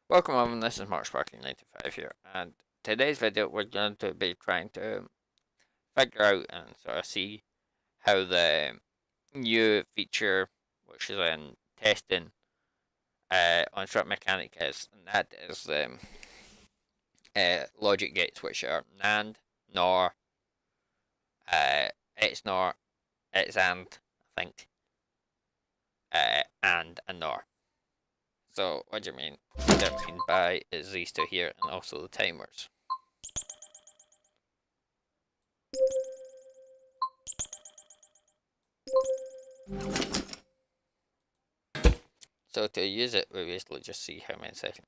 Welcome everyone, this is Mark Sparkling95 here, and today's video we're going to be trying to figure out and sort of see how the new feature, which is in testing on Short Mechanic is, and that is logic gates, which are NAND, NOR, XNOR, XAND, I think, and a NOR. So what do you mean? What I mean by is these two here, and also the timers. So to use it, we basically just see how many seconds.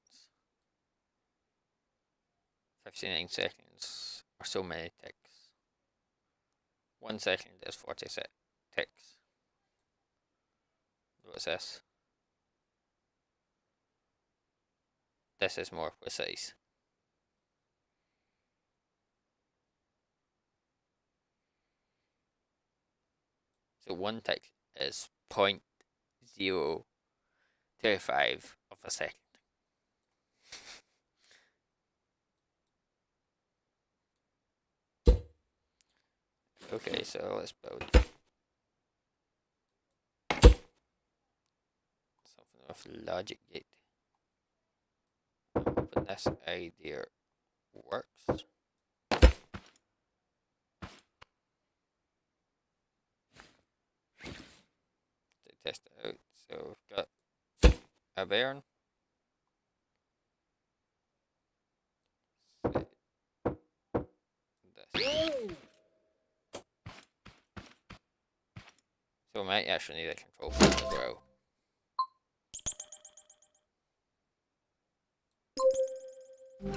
59 seconds or so many ticks. 1 second is 40 ticks. What's this? This is more precise. So 1 tick is 0.025 of a second. Okay, so let's build something with logic gate. I'm hoping this idea works. To test it out, so we've got a bairn. So we might actually need a control panel as well. So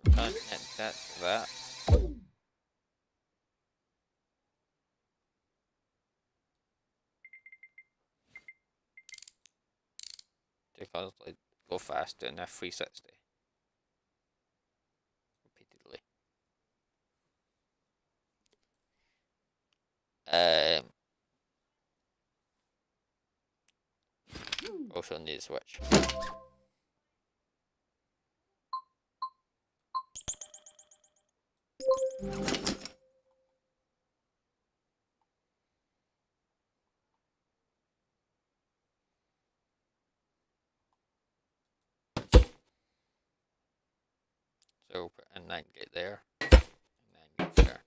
we're going to connect that to that. To constantly go fast doing a 360 repeatedly. Also need a switch. So put a 9 gate there, 9 gate there.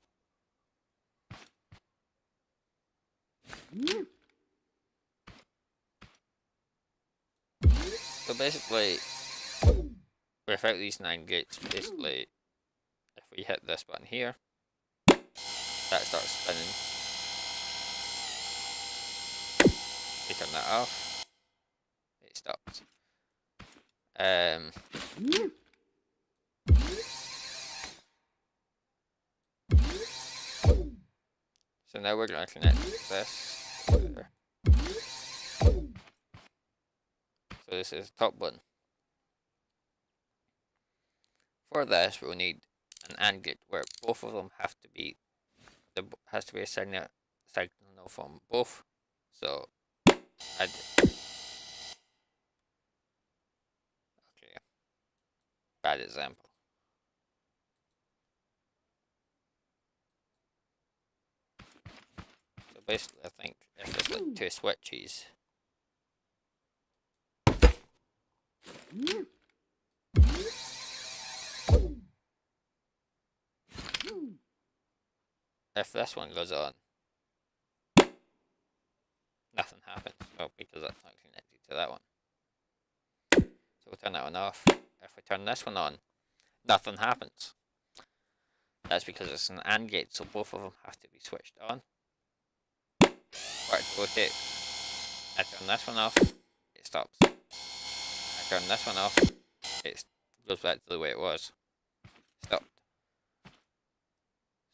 So basically, without these 9 gates, basically, if we hit this button here, that starts spinning. We turn that off, it stops. So now we're going to connect this there. So this is top button. For this, we'll need an AND gate where both of them have to be, there has to be a signal from both. So I did. Okay, bad example. So basically, I think if there's like 2 switches, if this one goes on, nothing happens. Well, because that's not connected to that one. So we'll turn that one off. If we turn this one on, nothing happens. That's because it's an AND gate, so both of them have to be switched on. For it to rotate. I turn this one off, it stops. I turn this one off, it goes back to the way it was. Stopped.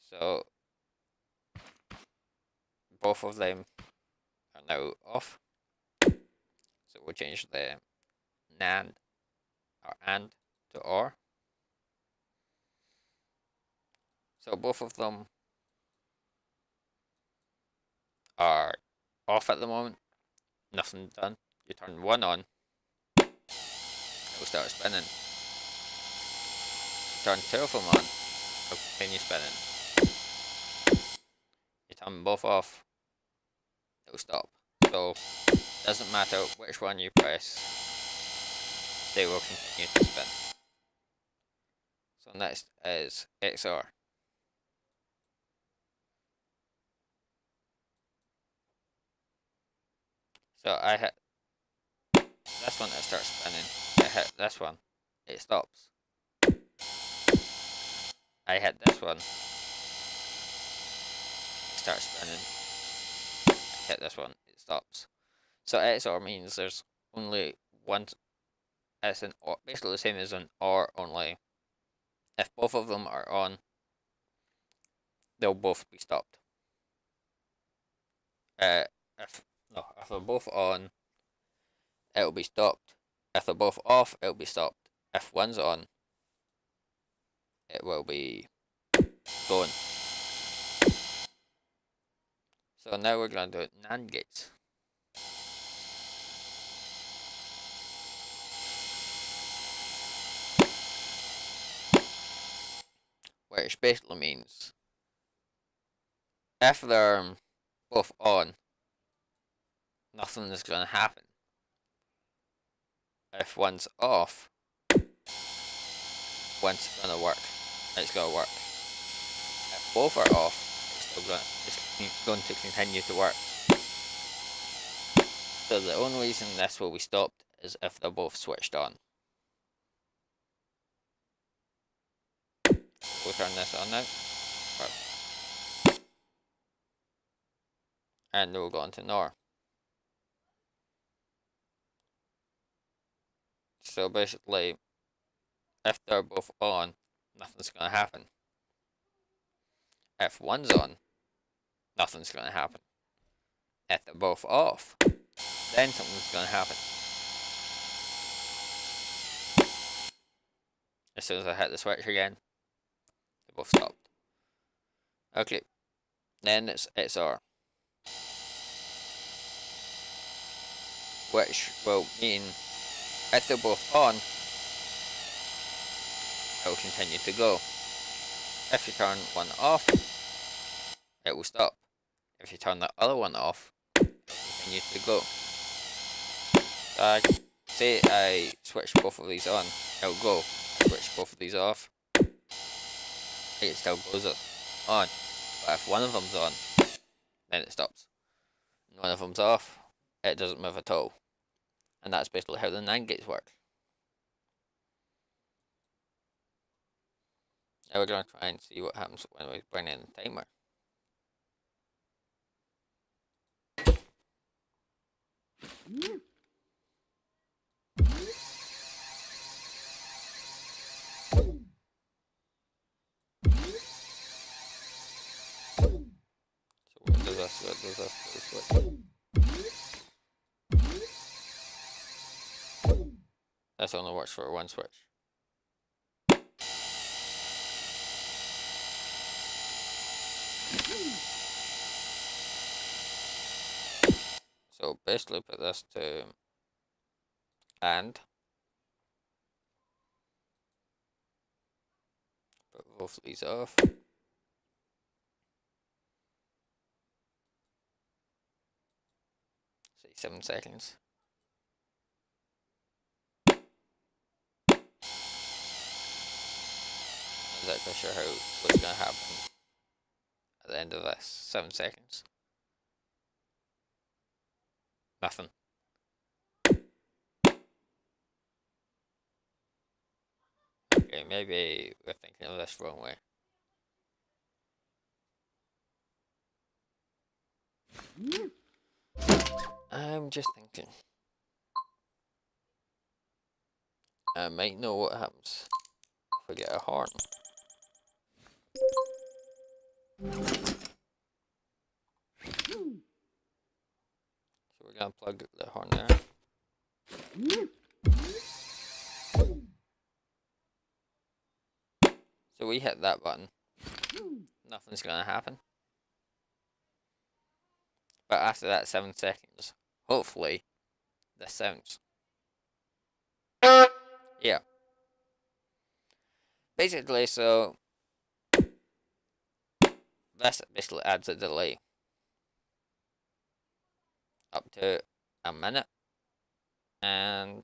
So both of them are now off. So we'll change the NAND or AND to OR. So both of them are off at the moment. Nothing done. You turn one on, it will start spinning. You turn two of them on, it will continue spinning. You turn them both off, it will stop. So it doesn't matter which one you press, they will continue to spin. So next is XR. So I hit this one, it starts spinning. I hit this one, it stops. I hit this one, it starts spinning. I hit this one, it stops. So XOR means there's only one. It's an OR, basically the same as an OR, only if both of them are on, they'll both be stopped. If they're both on, it'll be stopped. If they're both off, it'll be stopped. If one's on, it will be going. So now we're going to do NAND gates. Which basically means if they're both on, nothing is going to happen. If one's off, one's going to work. It's going to work. If both are off, it's going to continue to work. So the only reason this will be stopped is if they're both switched on. We'll turn this on now. And we'll go into NOR. So basically, if they're both on, nothing's going to happen. If one's on, nothing's going to happen. If they're both off, then something's going to happen. As soon as I hit the switch again, they both stopped. Okay, then it's XR, which will mean if they're both on, it will continue to go. If you turn one off, it will stop. If you turn the other one off, it will continue to go. Say I switch both of these on, it will go. I switch both of these off, it still goes on. But if one of them's on, then it stops. And one of them's off, it doesn't move at all. And that's basically how the NAND gates work. Now we're going to try and see what happens when we bring in the timer. So what does this switch? This only works for one switch. So basically put this to AND. Put both of these off. Say 7 seconds. I'm not exactly sure what's going to happen at the end of this. 7 seconds. Nothing. Okay, maybe we're thinking of this wrong way. I'm just thinking. I might know what happens if we get a horn. So we're gonna plug the horn there. So we hit that button. nothing's gonna happen. But after that 7 seconds, hopefully, this sounds. Yeah. Basically, so this basically adds a delay up to a minute, and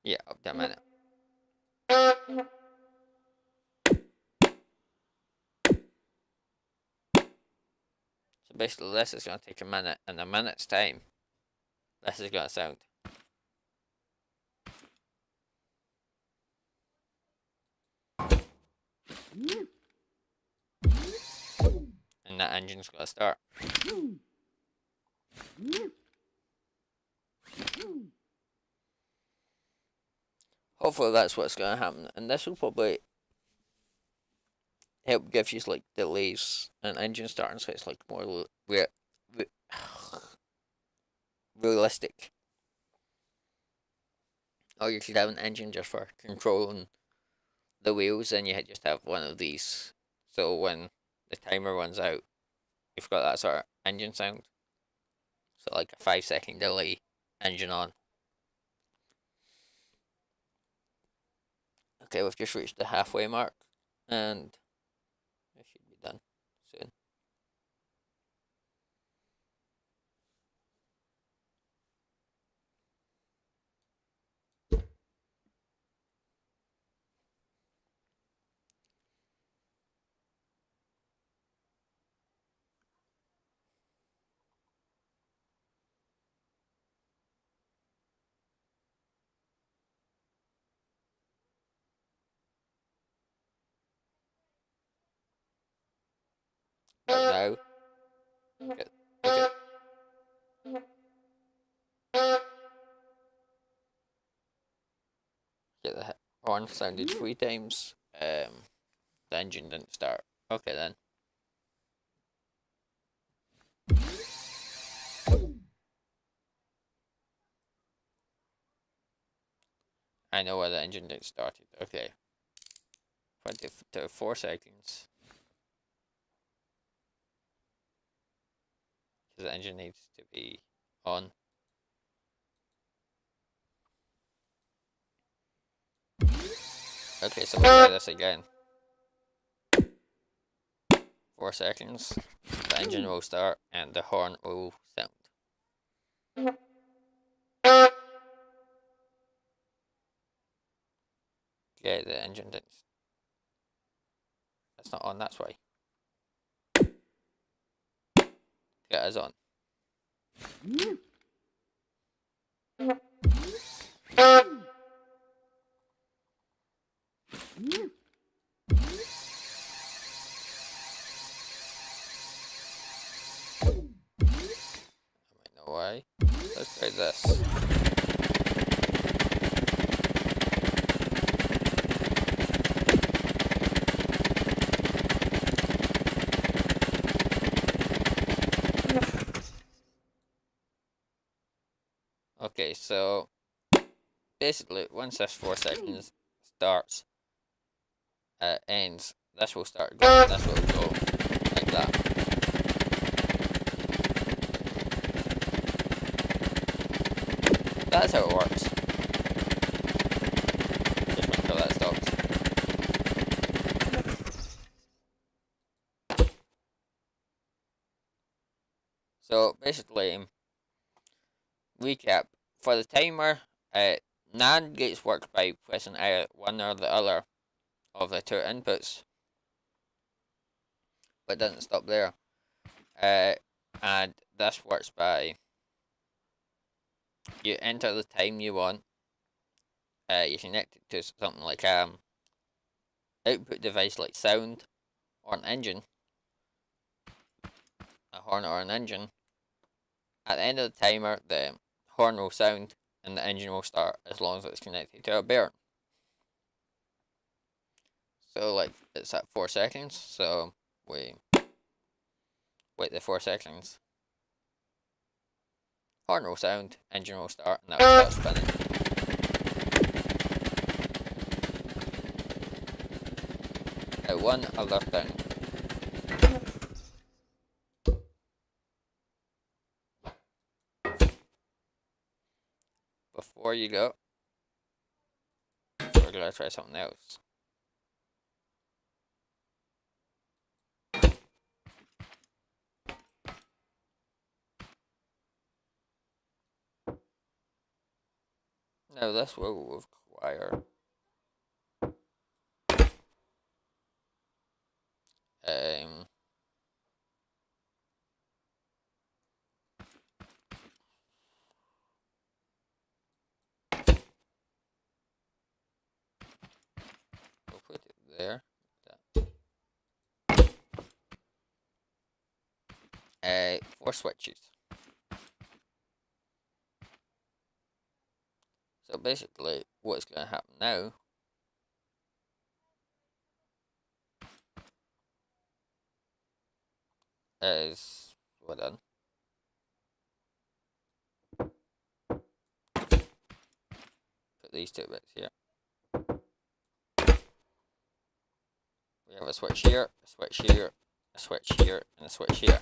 yeah, up to a minute. So basically, this is going to take a minute, and a minute's time, this is going to sound. And that engine's going to start. Hopefully that's what's going to happen, and this will probably help give you like delays and engine starting, so it's like more realistic. Or you could have an engine just for controlling the wheels, and you just have one of these. So when the timer runs out, you've got that sort of engine sound. So like a 5-second delay, engine on. Okay, we've just reached the halfway mark, and it should be done soon. But now, get the horn sounded 3 times. The engine didn't start. Okay then. I know why the engine didn't start it. Okay. 24 seconds. Because the engine needs to be on. Okay, so we'll try this again. 4 seconds. The engine will start and the horn will sound. Okay, the engine didn't. That's not on, that's why. Yeah, it's on. I might know why. Let's try this. Okay, so basically, once this 4 seconds starts, ends, this will start going, this will go like that. That's how it works. Just make sure that stops. So basically, recap. For the timer, NAND gates work by pressing either one or the other of the 2 inputs, but doesn't stop there. And this works by you enter the time you want. You connect it to something like output device like sound or an engine, a horn or an engine. At the end of the timer, the horn will sound and the engine will start as long as it's connected to a bearing. So like it's at 4 seconds, so we wait the 4 seconds. Horn will sound, engine will start, and that will start spinning. one alert down. Before you go, we're gonna try something else. Now this will require we'll put it there. Four switches. So basically, what's going to happen now is well done. Put these two bits here. We have a switch here, a switch here, a switch here, and a switch here.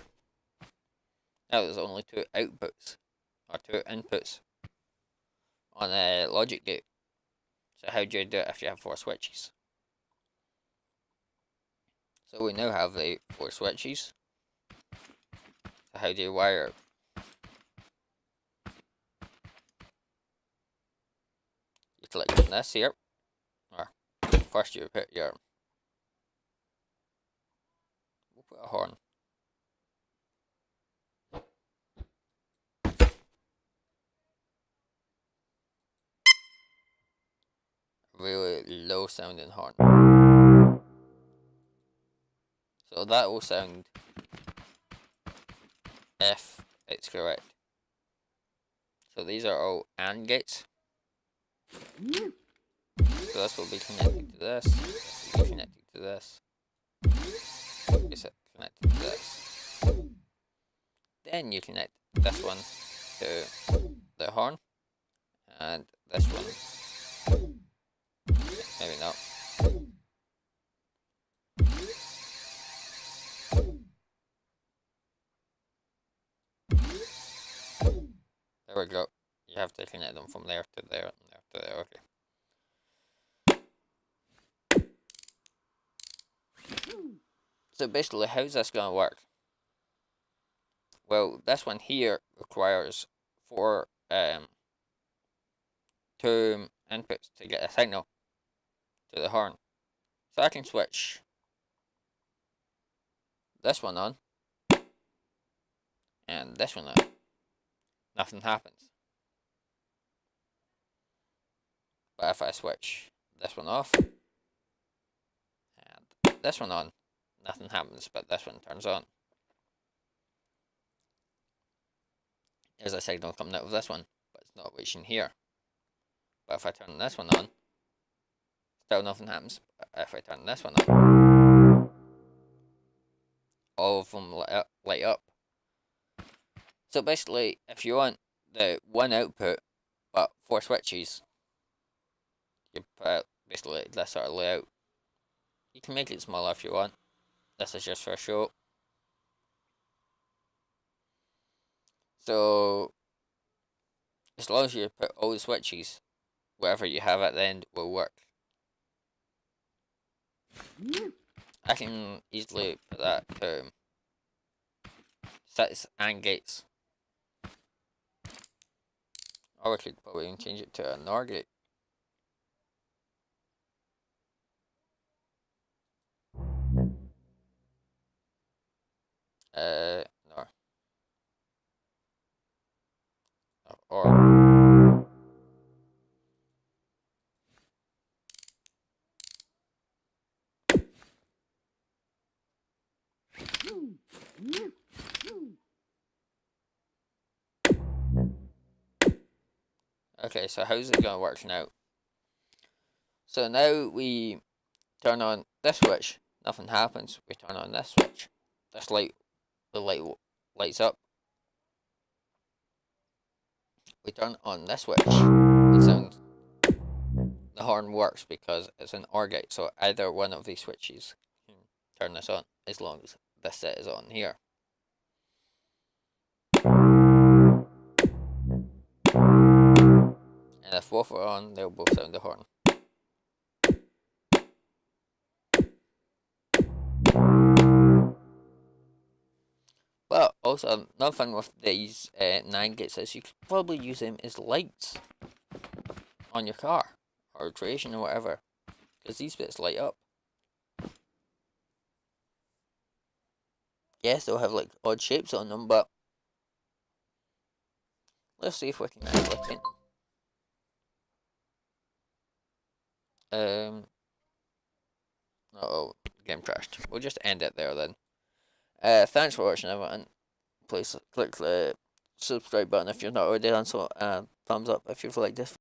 Now there's only two outputs, or two inputs, on a logic gate. So how do you do it if you have four switches? So we now have the four switches. So how do you wire it? You click on this here, or first you put your, we'll put a horn. Really low sounding horn. So that will sound if it's correct. So these are all AND gates. So this will be connected to this. This will be connected to this. It's connected to this. Then you connect this one to the horn, and this one. Maybe not. There we go. You have to connect them from there to there and there to there. Okay. So basically, how's this going to work? Well, this one here requires two inputs to get a signal to the horn. So I can switch this one on and this one on. Nothing happens. But if I switch this one off and this one on, nothing happens, but this one turns on. There's a signal coming out of this one, but it's not reaching here. But if I turn this one on, still nothing happens. But if I turn this one on, all of them light up. So basically, if you want the one output, but four switches, you put basically this sort of layout. You can make it smaller if you want. This is just for show. So, as long as you put all the switches, whatever you have at the end will work. I can easily put that to 6 AND gates. Or we could probably even change it to a NOR gate. NOR. Or okay, so how's it going to work now? So now we turn on this switch, nothing happens. We turn on this switch, this light, the light lights up. We turn on this switch, the horn works because it's an OR gate, so either one of these switches turn this on, as long as this set is on here. And if both are on, they'll both sound the horn. But also, another thing with these 9 gates is you could probably use them as lights on your car, or creation or whatever, because these bits light up. Yes, they'll have like odd shapes on them, but let's see if we can actually paint them. Uh-oh, game crashed. We'll just end it there then. Thanks for watching, everyone. Please click the subscribe button if you're not already done so, thumbs up if you've liked this